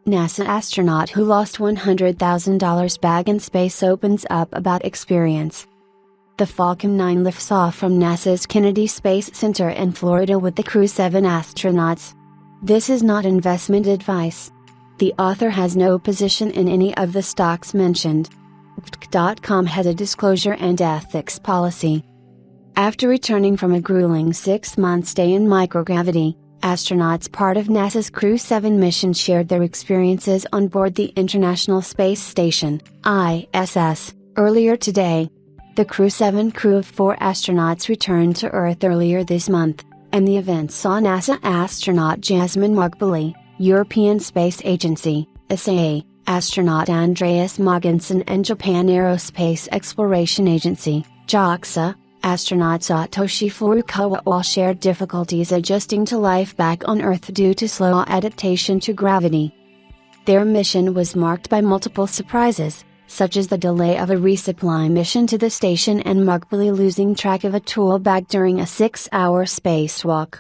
NASA astronaut who lost $100,000 bag in space opens up about experience. The Falcon 9 lifts off from NASA's Kennedy Space Center in Florida with the Crew 7 astronauts. This is not investment advice. The author has no position in any of the stocks mentioned. Wired.com has a disclosure and ethics policy. After returning from a grueling 6-month stay in microgravity, astronauts part of NASA's Crew 7 mission shared their experiences on board the International Space Station, ISS, earlier today. The Crew 7 crew of 4 astronauts returned to Earth earlier this month, and the event saw NASA astronaut Jasmine Margbally, European Space Agency, ESA, astronaut Andreas Mogensen and Japan Aerospace Exploration Agency, JAXA, astronaut Satoshi Furukawa all shared difficulties adjusting to life back on Earth due to slow adaptation to gravity. Their mission was marked by multiple surprises, such as the delay of a resupply mission to the station and Margbally losing track of a tool bag during a 6-hour spacewalk.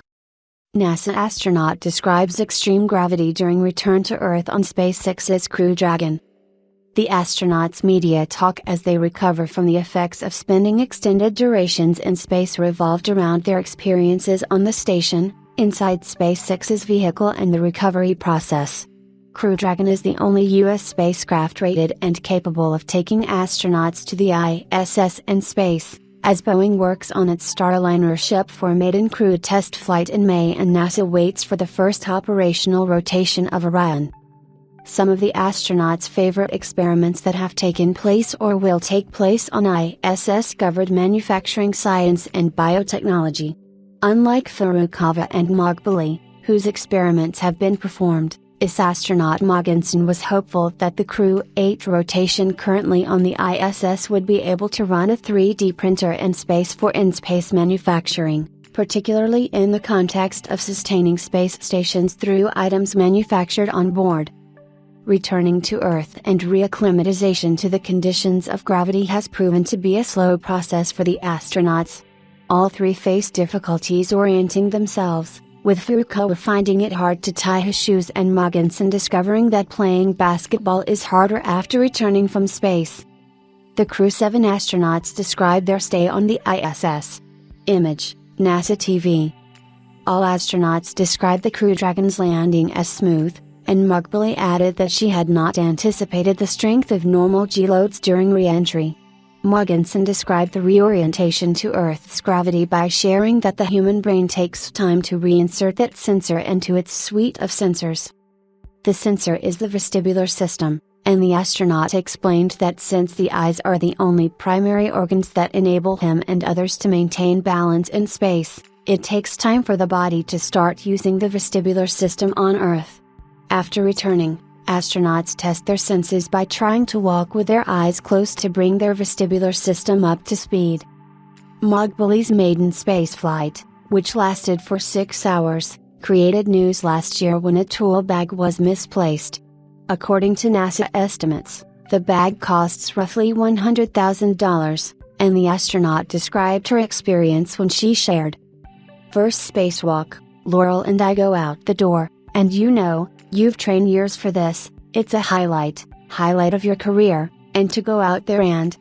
NASA astronaut describes extreme gravity during return to Earth on SpaceX's Crew Dragon. The astronauts' media talk as they recover from the effects of spending extended durations in space revolved around their experiences on the station, inside SpaceX's vehicle and the recovery process. Crew Dragon is the only U.S. spacecraft rated and capable of taking astronauts to the ISS and space, as Boeing works on its Starliner ship for a maiden crew test flight in May and NASA waits for the first operational rotation of Orion. Some of the astronauts' favorite experiments that have taken place or will take place on ISS covered manufacturing science and biotechnology. Unlike Furukawa and Margbally, whose experiments have been performed, astronaut Mogensen was hopeful that the Crew 8 rotation currently on the ISS would be able to run a 3D printer in space for in-space manufacturing, particularly in the context of sustaining space stations through items manufactured on board. Returning to Earth and reacclimatization to the conditions of gravity has proven to be a slow process for the astronauts. All 3 face difficulties orienting themselves, with Furukawa finding it hard to tie his shoes and Mogensen discovering that playing basketball is harder after returning from space. The Crew 7 astronauts described their stay on the ISS. Image, NASA TV. All astronauts described the Crew Dragon's landing as smooth, and Margbally added that she had not anticipated the strength of normal G-loads during re-entry. Mogensen described the reorientation to Earth's gravity by sharing that the human brain takes time to reinsert that sensor into its suite of sensors. The sensor is the vestibular system, and the astronaut explained that since the eyes are the only primary organs that enable him and others to maintain balance in space, it takes time for the body to start using the vestibular system on Earth. After returning, astronauts test their senses by trying to walk with their eyes closed to bring their vestibular system up to speed. Margbally's maiden spaceflight, which lasted for 6 hours, created news last year when a tool bag was misplaced. According to NASA estimates, the bag costs roughly $100,000, and the astronaut described her experience when she shared. First spacewalk, Laurel and I go out the door, and you've trained years for this, it's a highlight of your career, and to go out there and,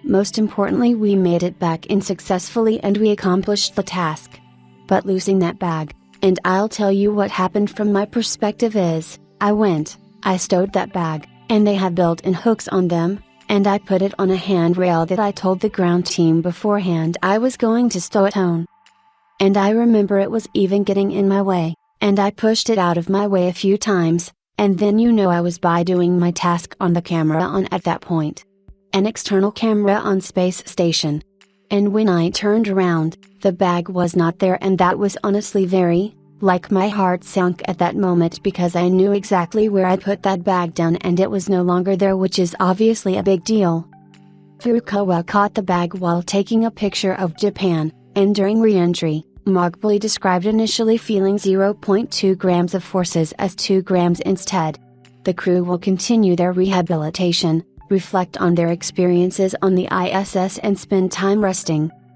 most importantly we made it back in successfully and we accomplished the task. But losing that bag, and I'll tell you what happened from my perspective is, I stowed that bag, and they had built-in hooks on them, and I put it on a handrail that I told the ground team beforehand I was going to stow it on. And I remember it was even getting in my way, and I pushed it out of my way a few times, and then I was by doing my task on the camera on at that point. An external camera on space station. And when I turned around, the bag was not there, and that was honestly my heart sank at that moment because I knew exactly where I put that bag down and it was no longer there, which is obviously a big deal. Furukawa caught the bag while taking a picture of Japan, and during re-entry, Margbally described initially feeling 0.2 grams of forces as 2 grams instead. The crew will continue their rehabilitation, reflect on their experiences on the ISS and spend time resting,